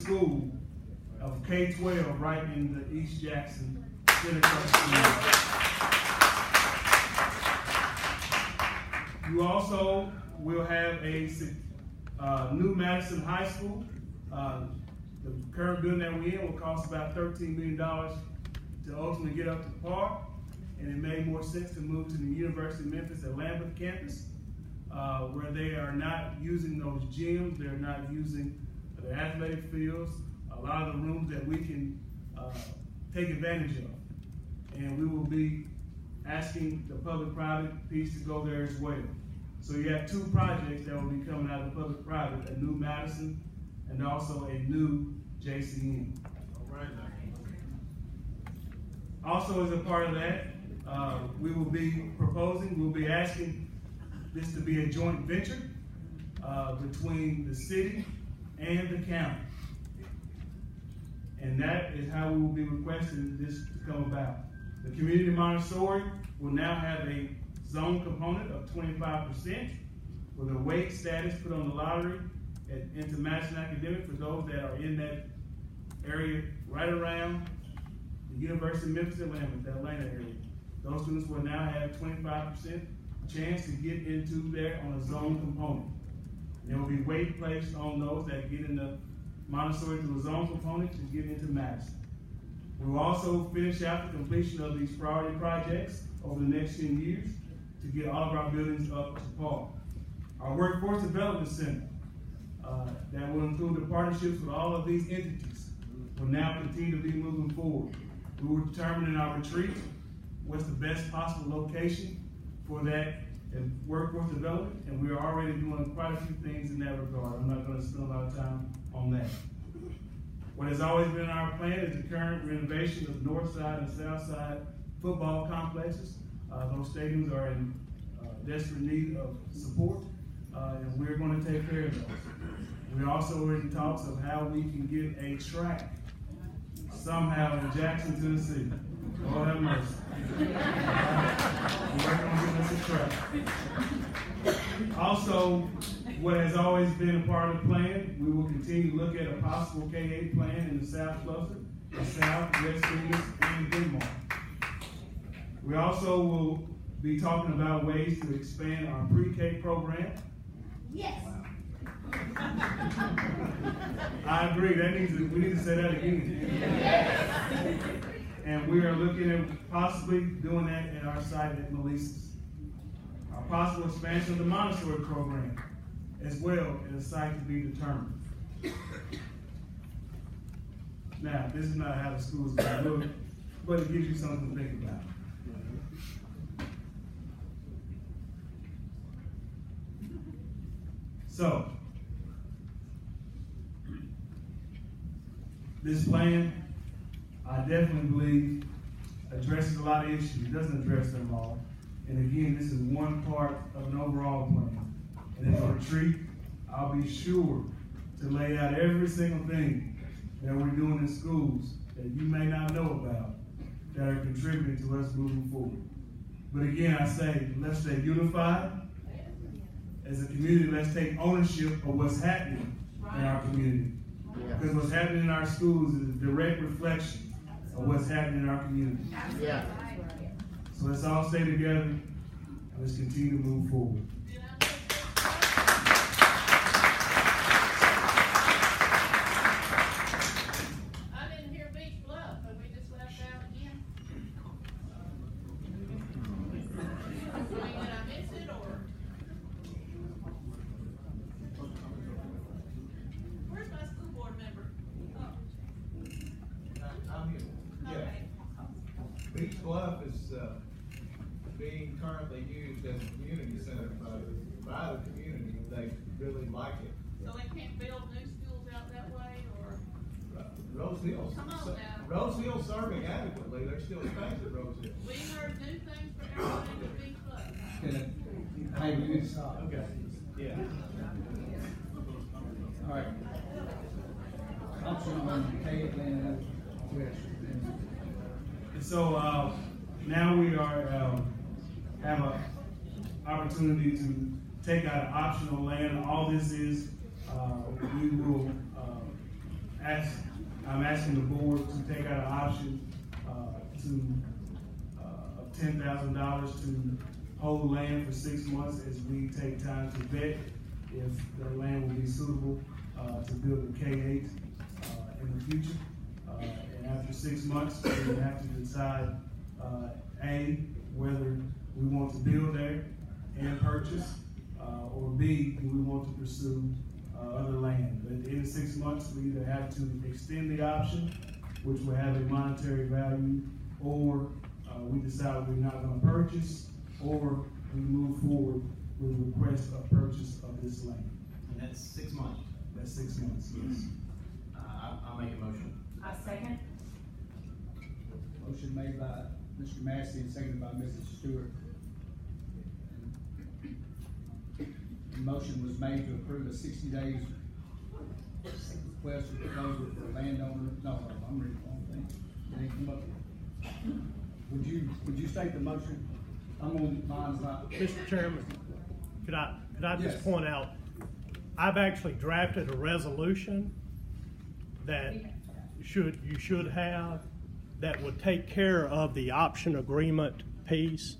school of K-12 right in the East Jackson community. You also will have a new Madison High School. The current building that we're in will cost about $13 million to ultimately get up to par, and it made more sense to move to the University of Memphis-Lambuth campus, where they are not using those gyms, they're not using the athletic fields, a lot of the rooms that we can take advantage of. And we will be asking the public-private piece to go there as well. So you have two projects that will be coming out of the public-private, a new Madison and also a new JCN. All right. Also, as a part of that, we will be proposing, we'll be asking this to be a joint venture between the city and the county. And that is how we will be requesting this to come about. The community Montessori will now have a zone component of 25% with a weight status put on the lottery into Madison Academic for those that are in that area right around the University of Memphis-Lambuth, the Atlanta area. Those students will now have 25% chance to get into there on a zone component. There will be weight placed on those that get in the Montessori through a zone component to get into Madison. We will also finish out the completion of these priority projects over the next 10 years to get all of our buildings up to par. Our Workforce Development Center, that will include the partnerships with all of these entities, will now continue to be moving forward. We will determine in our retreat what's the best possible location for that workforce development, and we are already doing quite a few things in that regard. I'm not going to spend a lot of time on that. What has always been our plan is the current renovation of North Side and South Side football complexes. Those stadiums are in desperate need of support, and we're going to take care of those. We're also in talks of how we can get a track somehow in Jackson, Tennessee. Lord have mercy. We're working on getting us a track. Also, what has always been a part of the plan, we will continue to look at a possible K-8 plan in the South Cluster, the South, West Phoenix, and Denmark. We also will be talking about ways to expand our pre-K program. Yes. I agree. We need to say that again. Yes. And we are looking at possibly doing that at our site at Malesus. Our possible expansion of the Montessori program as well as a site to be determined. Now, this is not how the school is going to look, but it gives you something to think about. So, this plan, I definitely believe, addresses a lot of issues. It doesn't address them all. And again, this is one part of an overall plan. And in the retreat, I'll be sure to lay out every single thing that we're doing in schools that you may not know about that are contributing to us moving forward. But again, I say, let's stay unified. As a community, let's take ownership of what's happening in our community. Because what's happening in our schools is a direct reflection of what's happening in our community. Yeah. So let's all stay together and let's continue to move forward. I didn't hear Beach Bluff, but we just left out again. Did I miss it or? Where's my school board member? I'm here. Yeah. Okay. Beach Bluff is being currently used as a community center by the community. They really like it. So they can't build new schools out that way, or? Rose Hill's. Come on now. Rose Hill's serving adequately. There's still space at Rose Hill. We heard new things for everybody at Beach Bluff. Hey, we need to stop. Okay. Yeah. All right. Councilman Caitlin West. And so now we are have an opportunity to take out an optional land. All this is, we will I'm asking the board to take out an option of $10,000 to hold land for 6 months as we take time to vet if the land will be suitable to build a K-8 in the future. And after 6 months, we have to decide A, whether we want to build there and purchase, or B, do we want to pursue other land. But at the end of 6 months, we either have to extend the option, which will have a monetary value, or we decide we're not going to purchase, or we move forward with a request of purchase of this land. And that's 6 months. That's 6 months, yes. I'll make a motion. I second. Motion made by Mr. Massey and seconded by Mrs. Stewart. The motion was made to approve a 60 days request for proposal for landowner. No, I'm reading the wrong thing. It didn't come up. Would you state the motion? I'm on mine's not. Mr. Chairman, could I Yes. just point out, I've actually drafted a resolution that you should have that would take care of the option agreement piece.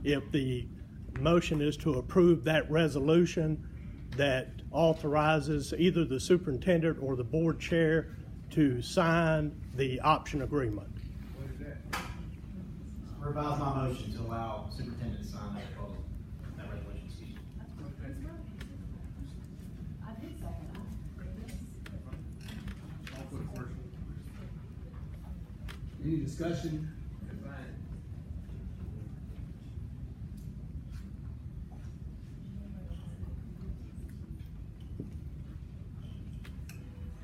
If the motion is to approve that resolution that authorizes either the superintendent or the board chair to sign the option agreement. What is that? Revise my motion to allow superintendent to sign that proposal, that resolution, excuse me. I did second I'll put it first. Any discussion?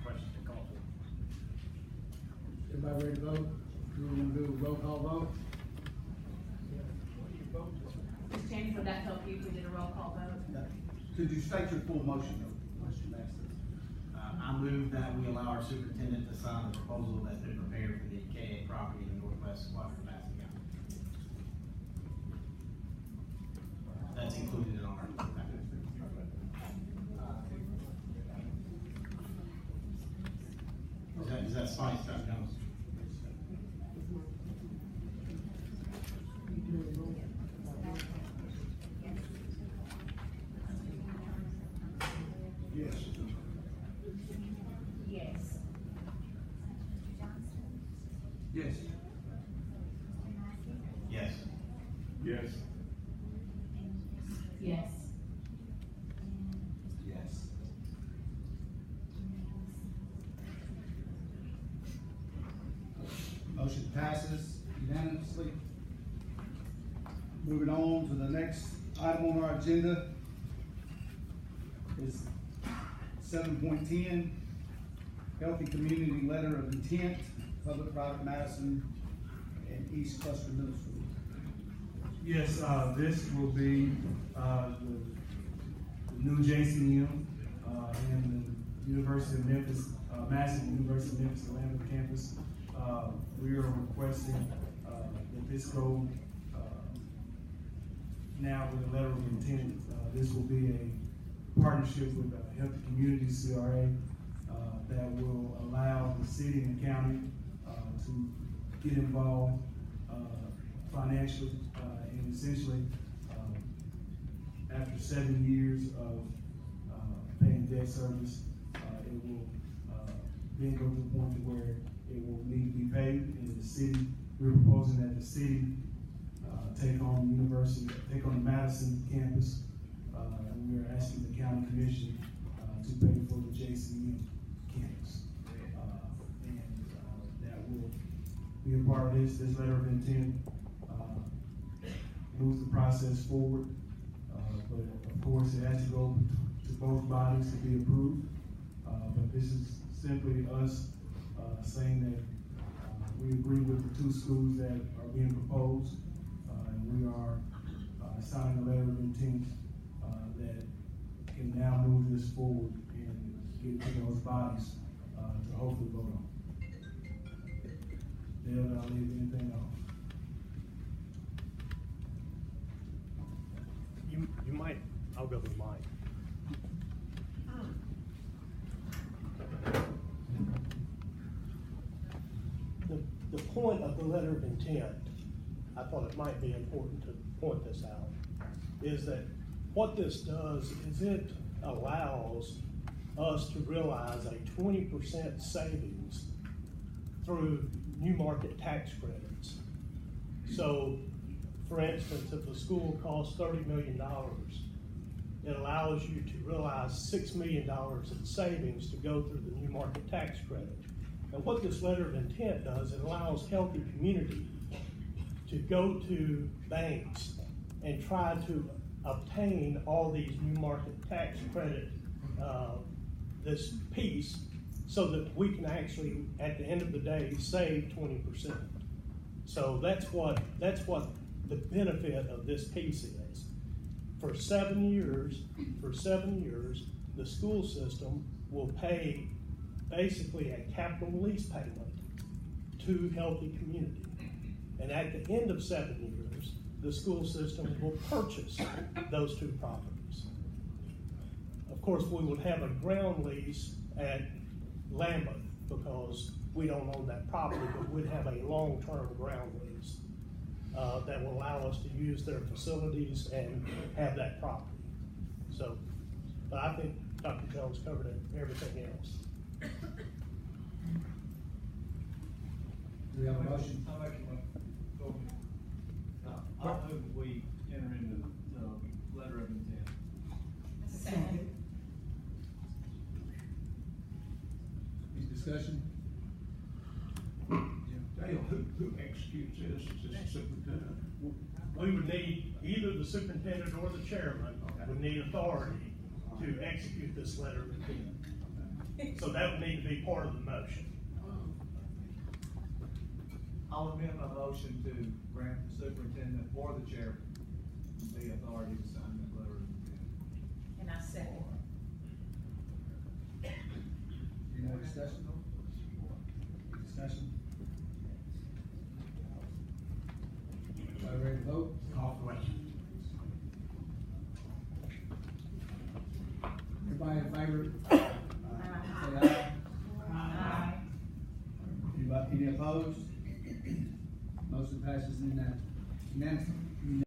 Question to call for. Everybody ready to vote? Do we want to do a roll call vote? Ms. Cheney, would that help you if we did a roll call vote? Could you state your full motion, though, Mr. Massey? I move that we allow our superintendent to sign the proposal that's been prepared for the K-8 property in the northwest quadrant of Madison County. That's included in our package. Is that fine, Dr. Jones? Yes. Yes. Yes. Yes. Yes. Yes. Yes. Motion passes unanimously. Moving on to the next item on our agenda is 7.10, Healthy Community Letter of Intent, Public-Private Madison and East Cluster Middle School. Yes, this will be the new JCM and the University of Memphis, Madison University of Memphis-Lambuth campus. We are requesting that this go now with a letter of intent. This will be a partnership with Healthy Community CRA that will allow the city and county to get involved financially and essentially after 7 years of paying debt service, it will then go to the point where it will need to be paid, and the city, we're proposing that the city take on the Madison campus, and we're asking the county commission to pay for the JCM campus. And that will be a part of this letter of intent, moves the process forward, but of course it has to go to both bodies to be approved. But this is simply us saying that we agree with the 2 schools that are being proposed, and we are signing a letter of intent that can now move this forward and get to those bodies to hopefully vote on. Dale, did I leave anything off? You might, I'll go to the mic. the point of the letter of intent, I thought it might be important to point this out, is that what this does is it allows us to realize a 20% savings through new market tax credits. So, for instance, if the school costs $30 million, it allows you to realize $6 million in savings to go through the new market tax credit. And what this letter of intent does, it allows Healthy Community to go to banks and try to obtain all these new market tax credit, this piece, so that we can actually, at the end of the day, save 20%. So that's what the benefit of this piece is. For 7 years, the school system will pay basically a capital lease payment to Healthy Community. And at the end of 7 years, the school system will purchase those two properties. Of course, we would have a ground lease at Lambuth because we don't own that property, but we'd have a long-term ground lease that will allow us to use their facilities and have that property. So, but I think Dr. Jones covered everything else. Do we have a motion? I'll make a motion. Go ahead. I'll move that we enter into the letter of intent. Second. Any discussion? Dale, who executes this? Is this the superintendent? We would need, either the superintendent or the chairman would need authority to execute this letter of intent. So that would need to be part of the motion. I'll amend my motion to grant the superintendent or the chairman the authority to sign that letter of intent. And I second. Any more discussion? Discussion? Everybody ready to vote? Call for question. Everybody in favor? Say aye. Aye. Any opposed? Motion passes unanimously.